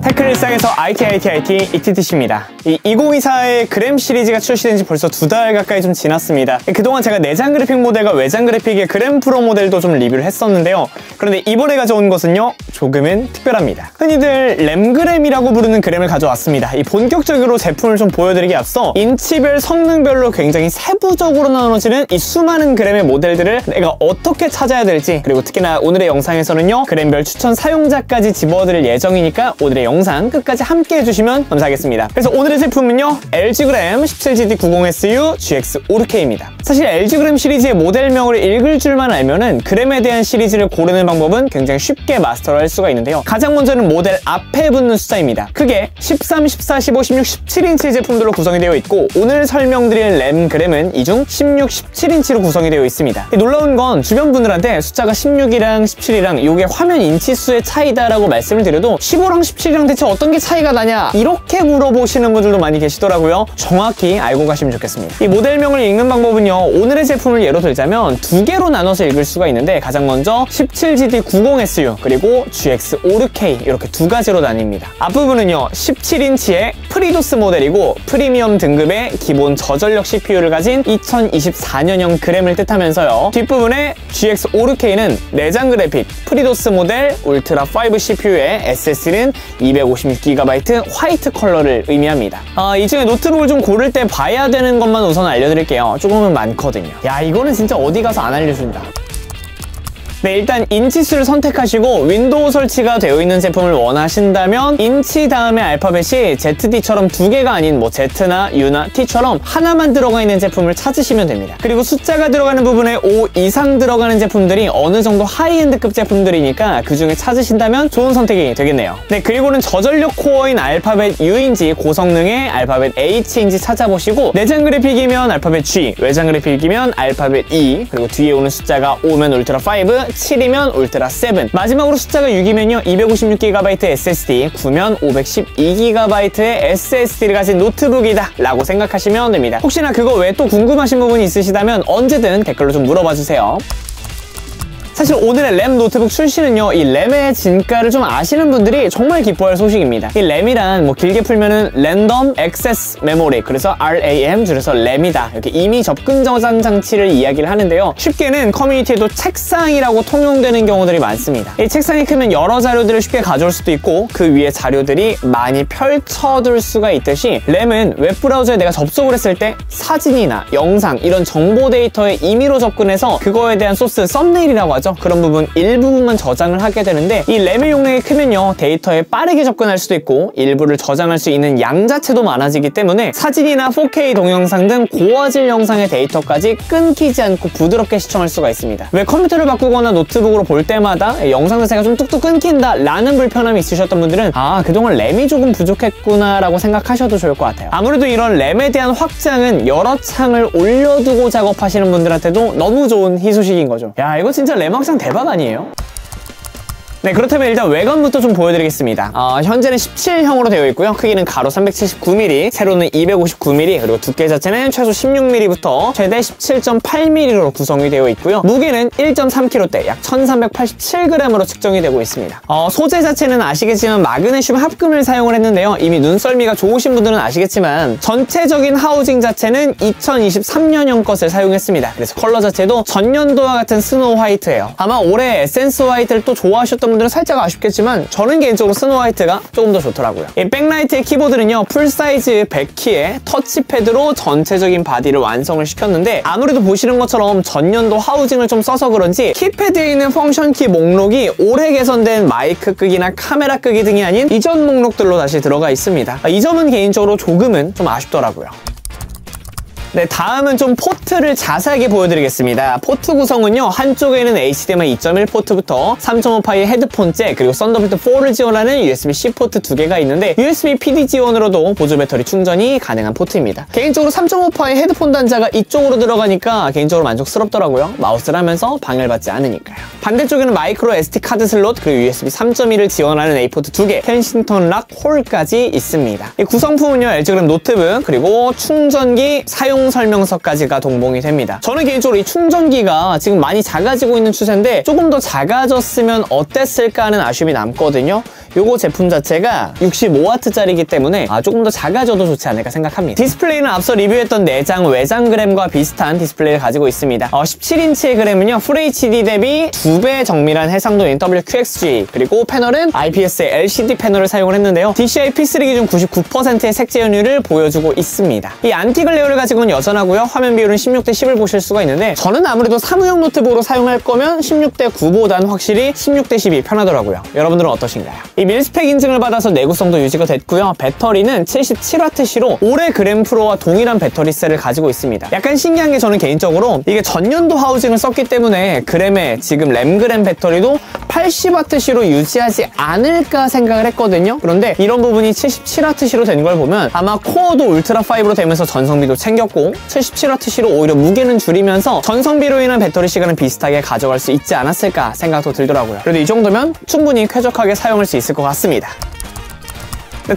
테크 일상에서 IT ETTC입니다. 이 2024의 그램 시리즈가 출시된 지 벌써 2달 가까이 좀 지났습니다. 그동안 제가 내장 그래픽 모델과 외장 그래픽의 그램 프로 모델도 좀 리뷰를 했었는데요. 그런데 이번에 가져온 것은요, 조금은 특별합니다. 흔히들 램그램이라고 부르는 그램을 가져왔습니다. 이 본격적으로 제품을 좀 보여드리기에 앞서 인치별, 성능별로 굉장히 세부적으로 나눠지는 이 수많은 그램의 모델들을 내가 어떻게 찾아야 될지, 그리고 특히나 오늘의 영상에서는요, 그램별 추천 사용자까지 집어드릴 예정이니까 오늘의 영상 끝까지 함께 해주시면 감사하겠습니다. 그래서 오늘의 제품은요, LG 그램 17GT90SU GX5K입니다. 사실 LG 그램 시리즈의 모델명을 읽을 줄만 알면은 그램에 대한 시리즈를 고르는 방법은 굉장히 쉽게 마스터를 할 수가 있는데요. 가장 먼저는 모델 앞에 붙는 숫자입니다. 크게 13, 14, 15, 16, 17인치 제품들로 구성이 되어 있고, 오늘 설명드릴 램 그램은 이 중 16, 17인치로 구성이 되어 있습니다. 놀라운 건 주변 분들한테 숫자가 16이랑 17이랑 이게 화면 인치수의 차이다라고 말씀을 드려도 15랑 17이랑 대체 어떤 게 차이가 나냐, 이렇게 물어보시는 분들도 많이 계시더라고요. 정확히 알고 가시면 좋겠습니다. 이 모델명을 읽는 방법은요, 오늘의 제품을 예로 들자면 2개로 나눠서 읽을 수가 있는데, 가장 먼저 17GT90SU 그리고 GX5K 이렇게 2가지로 나뉩니다. 앞부분은요, 17인치의 프리도스 모델이고 프리미엄 등급의 기본 저전력 CPU를 가진 2024년형 그램을 뜻하면서요, 뒷부분에 GX5K는 내장 그래픽 프리도스 모델 울트라 5 CPU에 SSD는 256GB 화이트 컬러를 의미합니다. 이 중에 노트북을 좀 고를 때 봐야 되는 것만 우선 알려드릴게요. 조금은 많거든요. 야, 이거는 진짜 어디 가서 안 알려준다. 네, 일단 인치수를 선택하시고 윈도우 설치가 되어 있는 제품을 원하신다면 인치 다음에 알파벳이 ZD처럼 2개가 아닌 뭐 Z나 U나 T처럼 하나만 들어가 있는 제품을 찾으시면 됩니다. 그리고 숫자가 들어가는 부분에 5 이상 들어가는 제품들이 어느 정도 하이엔드급 제품들이니까 그 중에 찾으신다면 좋은 선택이 되겠네요. 네, 그리고는 저전력 코어인 알파벳 U인지 고성능의 알파벳 H인지 찾아보시고, 내장 그래픽이면 알파벳 G, 외장 그래픽이면 알파벳 E, 그리고 뒤에 오는 숫자가 5면 울트라 5, 7이면 울트라 7, 마지막으로 숫자가 6이면요 256GB SSD, 9면 512GB의 SSD를 가진 노트북이다 라고 생각하시면 됩니다. 혹시나 그거 외에 또 궁금하신 부분이 있으시다면 언제든 댓글로 좀 물어봐 주세요. 사실 오늘의 램 노트북 출시는요, 이 램의 진가를 좀 아시는 분들이 정말 기뻐할 소식입니다. 이 램이란 뭐 길게 풀면은 랜덤 액세스 메모리, 그래서 RAM 줄여서 램이다, 이렇게 이미 접근 저장 장치를 이야기를 하는데요, 쉽게는 커뮤니티에도 책상이라고 통용되는 경우들이 많습니다. 이 책상이 크면 여러 자료들을 쉽게 가져올 수도 있고 그 위에 자료들이 많이 펼쳐둘 수가 있듯이, 램은 웹브라우저에 내가 접속을 했을 때 사진이나 영상 이런 정보 데이터에 임의로 접근해서 그거에 대한 소스 썸네일이라고 하죠, 그런 부분 일부분만 저장을 하게 되는데, 이 램의 용량이 크면요 데이터에 빠르게 접근할 수도 있고 일부를 저장할 수 있는 양 자체도 많아지기 때문에 사진이나 4K 동영상 등 고화질 영상의 데이터까지 끊기지 않고 부드럽게 시청할 수가 있습니다. 왜 컴퓨터를 바꾸거나 노트북으로 볼 때마다 영상 자체가 좀 뚝뚝 끊긴다 라는 불편함이 있으셨던 분들은 그동안 램이 조금 부족했구나 라고 생각하셔도 좋을 것 같아요. 아무래도 이런 램에 대한 확장은 여러 창을 올려두고 작업하시는 분들한테도 너무 좋은 희소식인 거죠. 야, 이거 진짜 램 확장 대박 아니에요? 네, 그렇다면 일단 외관부터 좀 보여드리겠습니다. 현재는 17형으로 되어 있고요. 크기는 가로 379mm, 세로는 259mm, 그리고 두께 자체는 최소 16mm부터 최대 17.8mm로 구성이 되어 있고요. 무게는 1.3kg대, 약 1387g으로 측정이 되고 있습니다. 소재 자체는 아시겠지만 마그네슘 합금을 사용을 했는데요. 이미 눈썰미가 좋으신 분들은 아시겠지만 전체적인 하우징 자체는 2023년형 것을 사용했습니다. 그래서 컬러 자체도 전년도와 같은 스노우 화이트예요. 아마 올해 에센스 화이트를 또 좋아하셨던 분들은 살짝 아쉽겠지만 저는 개인적으로 스노우 화이트가 조금 더 좋더라고요. 이 백라이트의 키보드는요, 풀사이즈 100키의 터치패드로 전체적인 바디를 완성을 시켰는데, 아무래도 보시는 것처럼 전년도 하우징을 좀 써서 그런지 키패드에 있는 펑션키 목록이 올해 개선된 마이크 끄기나 카메라 끄기 등이 아닌 이전 목록들로 다시 들어가 있습니다. 이 점은 개인적으로 조금은 좀 아쉽더라고요. 네, 다음은 좀 포트를 자세하게 보여드리겠습니다. 포트 구성은요, 한쪽에는 HDMI 2.1 포트부터 3.5파이 헤드폰 잭, 그리고 썬더볼트 4를 지원하는 USB-C 포트 2개가 있는데 USB PD 지원으로도 보조 배터리 충전이 가능한 포트입니다. 개인적으로 3.5파이 헤드폰 단자가 이쪽으로 들어가니까 개인적으로 만족스럽더라고요. 마우스를 하면서 방해를 받지 않으니까요. 반대쪽에는 마이크로 SD 카드 슬롯, 그리고 USB 3.1을 지원하는 A포트 2개, 켄싱턴 락 홀까지 있습니다. 이 구성품은요, LG 그램 노트북, 그리고 충전기, 사용 사용 설명서까지가 동봉이 됩니다. 저는 개인적으로 이 충전기가 지금 많이 작아지고 있는 추세인데 조금 더 작아졌으면 어땠을까 하는 아쉬움이 남거든요. 요거 제품 자체가 65W짜리이기 때문에 조금 더 작아져도 좋지 않을까 생각합니다. 디스플레이는 앞서 리뷰했던 내장 외장 그램과 비슷한 디스플레이를 가지고 있습니다. 17인치의 그램은요 FHD 대비 2배 정밀한 해상도인 WQXG, 그리고 패널은 IPS의 LCD 패널을 사용을 했는데요. DCI P3 기준 99%의 색재현율을 보여주고 있습니다. 이 안티글레어를 가지고는 여전하고요. 화면 비율은 16:10을 보실 수가 있는데 저는 아무래도 사무용 노트북으로 사용할 거면 16:9보단 확실히 16:10이 편하더라고요. 여러분들은 어떠신가요? 이 밀스펙 인증을 받아서 내구성도 유지가 됐고요. 배터리는 77W시로 올해 그램 프로와 동일한 배터리셀을 가지고 있습니다. 약간 신기한 게 저는 개인적으로 이게 전년도 하우징을 썼기 때문에 그램에 지금 램그램 배터리도 80W시로 유지하지 않을까 생각을 했거든요. 그런데 이런 부분이 77W시로 된 걸 보면 아마 코어도 울트라5로 되면서 전성비도 챙겼고 77W시로 오히려 무게는 줄이면서 전성비로 인한 배터리 시간은 비슷하게 가져갈 수 있지 않았을까 생각도 들더라고요. 그래도 이 정도면 충분히 쾌적하게 사용할 수 있을 것 같습니다.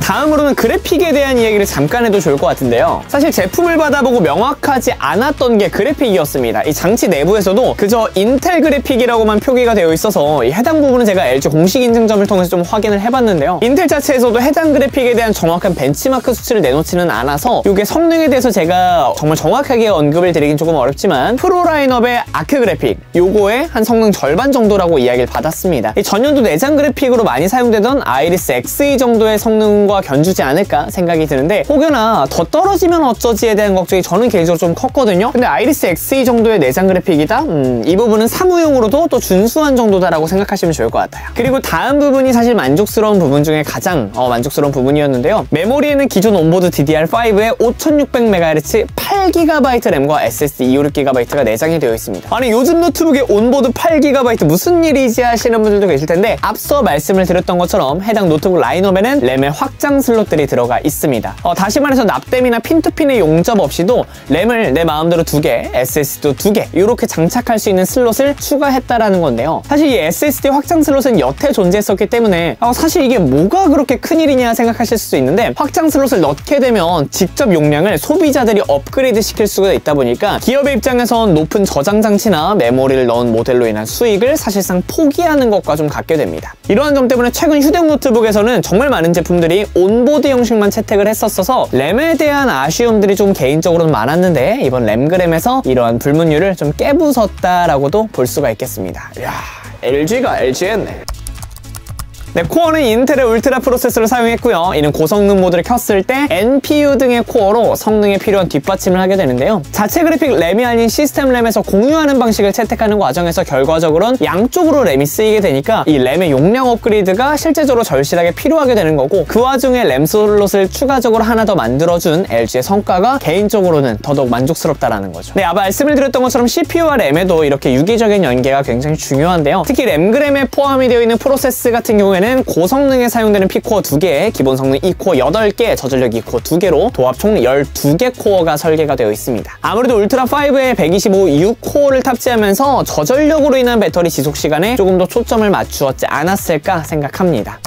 다음으로는 그래픽에 대한 이야기를 잠깐 해도 좋을 것 같은데요. 사실 제품을 받아보고 명확하지 않았던 게 그래픽이었습니다. 이 장치 내부에서도 그저 인텔 그래픽이라고만 표기가 되어 있어서 이 해당 부분은 제가 LG 공식 인증점을 통해서 좀 확인을 해봤는데요. 인텔 자체에서도 해당 그래픽에 대한 정확한 벤치마크 수치를 내놓지는 않아서 이게 성능에 대해서 제가 정말 정확하게 언급을 드리긴 조금 어렵지만 프로 라인업의 아크 그래픽 요거의 한 성능 절반 정도라고 이야기를 받았습니다. 이 전년도 내장 그래픽으로 많이 사용되던 아이리스 XE 정도의 성능과 견주지 않을까 생각이 드는데 혹여나 더 떨어지면 어쩌지에 대한 걱정이 저는 개인적으로 좀 컸거든요. 근데 아이리스 XE 정도의 내장 그래픽이다? 이 부분은 사무용으로도 또 준수한 정도다라고 생각하시면 좋을 것 같아요. 그리고 다음 부분이 사실 만족스러운 부분 중에 가장 만족스러운 부분이었는데요. 메모리에는 기존 온보드 DDR5에 5600MHz 8GB 램과 SSD 256GB가 내장이 되어 있습니다. 아니 요즘 노트북에 온보드 8GB 무슨 일이지 하시는 분들도 계실 텐데 앞서 말씀을 드렸던 것처럼 해당 노트북 라인업에는 램의 확장 슬롯들이 들어가 있습니다. 다시 말해서 납땜이나 핀투핀의 용접 없이도 램을 내 마음대로 2개, SSD도 2개 이렇게 장착할 수 있는 슬롯을 추가했다라는 건데요. 사실 이 SSD 확장 슬롯은 여태 존재했었기 때문에 사실 이게 뭐가 그렇게 큰일이냐 생각하실 수도 있는데 확장 슬롯을 넣게 되면 직접 용량을 소비자들이 업그레이드 시킬 수가 있다 보니까 기업의 입장에선 높은 저장 장치나 메모리를 넣은 모델로 인한 수익을 사실상 포기하는 것과 좀 같게 됩니다. 이러한 점 때문에 최근 휴대용 노트북에서는 정말 많은 제품들이 온보드 형식만 채택을 했었어서 램에 대한 아쉬움들이 좀 개인적으로는 많았는데 이번 램그램에서 이러한 불문율을 좀 깨부쉈다라고도 볼 수가 있겠습니다. 이야, LG가 LG했네. 네, 코어는 인텔의 울트라 프로세서를 사용했고요. 이는 고성능 모드를 켰을 때 NPU 등의 코어로 성능에 필요한 뒷받침을 하게 되는데요. 자체 그래픽 램이 아닌 시스템 램에서 공유하는 방식을 채택하는 과정에서 결과적으로는 양쪽으로 램이 쓰이게 되니까 이 램의 용량 업그레이드가 실제적으로 절실하게 필요하게 되는 거고 그 와중에 램 슬롯을 추가적으로 하나 더 만들어준 LG의 성과가 개인적으로는 더더욱 만족스럽다라는 거죠. 네, 아까 말씀을 드렸던 것처럼 CPU와 램에도 이렇게 유기적인 연계가 굉장히 중요한데요. 특히 램그램에 포함이 되어 있는 프로세스 같은 경우에는 고성능에 사용되는 P코어 2개, 기본 성능 E코어 8개, 저전력 E코어 2개로 도합 총 12개 코어가 설계가 되어 있습니다. 아무래도 울트라5에 125 6코어를 탑재하면서 저전력으로 인한 배터리 지속 시간에 조금 더 초점을 맞추었지 않았을까 생각합니다.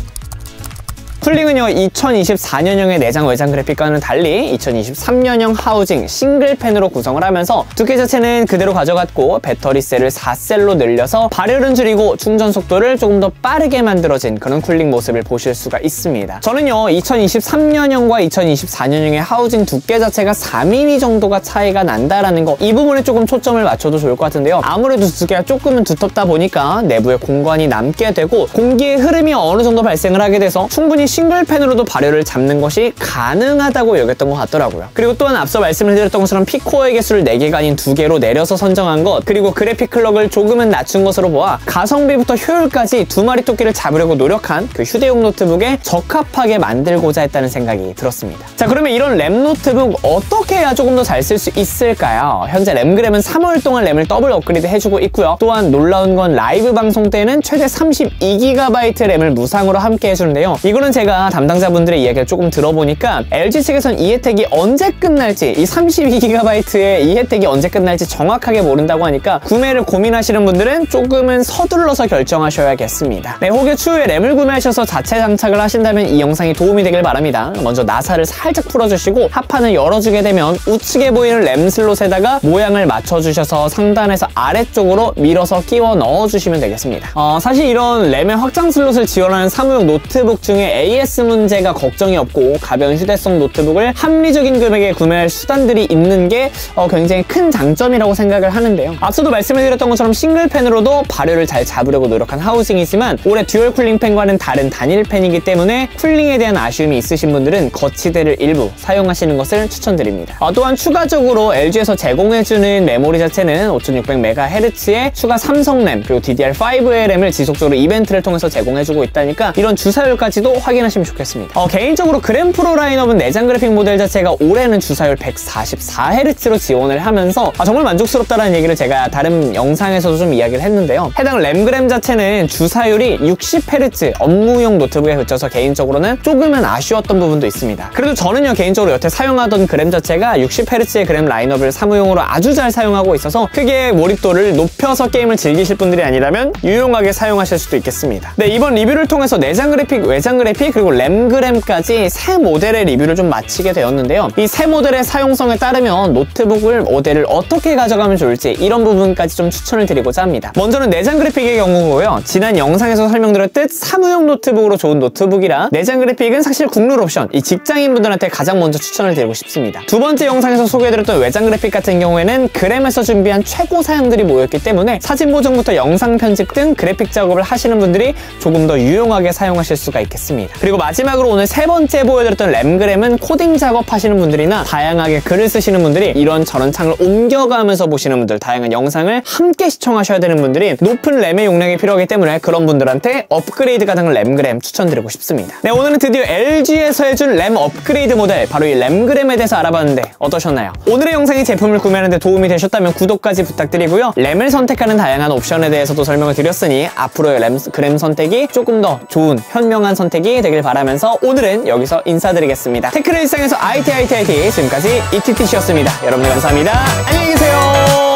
쿨링은요 2024년형의 내장 외장 그래픽과는 달리 2023년형 하우징 싱글팬으로 구성을 하면서 두께 자체는 그대로 가져갔고 배터리셀을 4셀로 늘려서 발열은 줄이고 충전 속도를 조금 더 빠르게 만들어진 그런 쿨링 모습을 보실 수가 있습니다. 저는요 2023년형과 2024년형의 하우징 두께 자체가 4mm 정도가 차이가 난다라는 거 이 부분에 조금 초점을 맞춰도 좋을 것 같은데요. 아무래도 두께가 조금은 두텁다 보니까 내부에 공간이 남게 되고 공기의 흐름이 어느 정도 발생을 하게 돼서 충분히 싱글팬으로도 발열을 잡는 것이 가능하다고 여겼던 것 같더라고요. 그리고 또한 앞서 말씀을 드렸던 것처럼 P코어의 개수를 4개가 아닌 2개로 내려서 선정한 것, 그리고 그래픽 클럭을 조금은 낮춘 것으로 보아 가성비부터 효율까지 두 마리 토끼를 잡으려고 노력한 그 휴대용 노트북에 적합하게 만들고자 했다는 생각이 들었습니다. 자, 그러면 이런 램 노트북 어떻게 해야 조금 더 잘 쓸 수 있을까요? 현재 램그램은 3월 동안 램을 더블 업그레이드 해주고 있고요. 또한 놀라운 건 라이브 방송 때는 최대 32GB 램을 무상으로 함께 해주는데요. 이거는 제가 담당자분들의 이야기를 조금 들어보니까 LG 측에선 이 혜택이 언제 끝날지, 이 32GB의 이 혜택이 언제 끝날지 정확하게 모른다고 하니까 구매를 고민하시는 분들은 조금은 서둘러서 결정하셔야겠습니다. 네, 혹여 추후에 램을 구매하셔서 자체 장착을 하신다면 이 영상이 도움이 되길 바랍니다. 먼저 나사를 살짝 풀어주시고 합판을 열어주게 되면 우측에 보이는 램 슬롯에다가 모양을 맞춰주셔서 상단에서 아래쪽으로 밀어서 끼워 넣어주시면 되겠습니다. 사실 이런 램의 확장 슬롯을 지원하는 사무용 노트북 중에 AS 문제가 걱정이 없고 가벼운 휴대성 노트북을 합리적인 금액에 구매할 수단들이 있는 게 굉장히 큰 장점이라고 생각을 하는데요. 앞서도 말씀을 드렸던 것처럼 싱글팬으로도 발열을 잘 잡으려고 노력한 하우징이지만 올해 듀얼 쿨링 팬과는 다른 단일 팬이기 때문에 쿨링에 대한 아쉬움이 있으신 분들은 거치대를 일부 사용하시는 것을 추천드립니다. 또한 추가적으로 LG에서 제공해주는 메모리 자체는 5600MHz의 추가 삼성 램 그리고 DDR5의 램을 지속적으로 이벤트를 통해서 제공해주고 있다니까 이런 주사율까지도 확인하시면 좋겠습니다. 개인적으로 그램 프로 라인업은 내장 그래픽 모델 자체가 올해는 주사율 144Hz로 지원을 하면서 정말 만족스럽다는 얘기를 제가 다른 영상에서도 좀 이야기를 했는데요. 해당 램그램 자체는 주사율이 60Hz 업무용 노트북에 그쳐서 개인적으로는 조금은 아쉬웠던 부분도 있습니다. 그래도 저는요 개인적으로 여태 사용하던 그램 자체가 60Hz의 그램 라인업을 사무용으로 아주 잘 사용하고 있어서 크게 몰입도를 높여서 게임을 즐기실 분들이 아니라면 유용하게 사용하실 수도 있겠습니다. 네, 이번 리뷰를 통해서 내장 그래픽, 외장 그래픽 그리고 램그램까지 세 모델의 리뷰를 좀 마치게 되었는데요. 이 세 모델의 사용성에 따르면 노트북을 모델을 어떻게 가져가면 좋을지 이런 부분까지 좀 추천을 드리고자 합니다. 먼저는 내장 그래픽의 경우고요. 지난 영상에서 설명드렸듯 사무용 노트북으로 좋은 노트북이라 내장 그래픽은 사실 국룰 옵션, 이 직장인분들한테 가장 먼저 추천을 드리고 싶습니다. 두 번째 영상에서 소개해드렸던 외장 그래픽 같은 경우에는 그램에서 준비한 최고 사양들이 모였기 때문에 사진 보정부터 영상 편집 등 그래픽 작업을 하시는 분들이 조금 더 유용하게 사용하실 수가 있겠습니다. 그리고 마지막으로 오늘 세 번째 보여드렸던 램그램은 코딩 작업하시는 분들이나 다양하게 글을 쓰시는 분들이 이런저런 창을 옮겨가면서 보시는 분들, 다양한 영상을 함께 시청하셔야 되는 분들이 높은 램의 용량이 필요하기 때문에 그런 분들한테 업그레이드 가능한 램그램 추천드리고 싶습니다. 네, 오늘은 드디어 LG에서 해준 램 업그레이드 모델, 바로 이 램그램에 대해서 알아봤는데 어떠셨나요? 오늘의 영상이 제품을 구매하는 데 도움이 되셨다면 구독까지 부탁드리고요. 램을 선택하는 다양한 옵션에 대해서도 설명을 드렸으니 앞으로의 램그램 선택이 조금 더 좋은 현명한 선택이 되길 바라면서 오늘은 여기서 인사드리겠습니다. 테크를 일상에서 IT 지금까지 ETTC였습니다. 여러분들 감사합니다. 안녕히 계세요.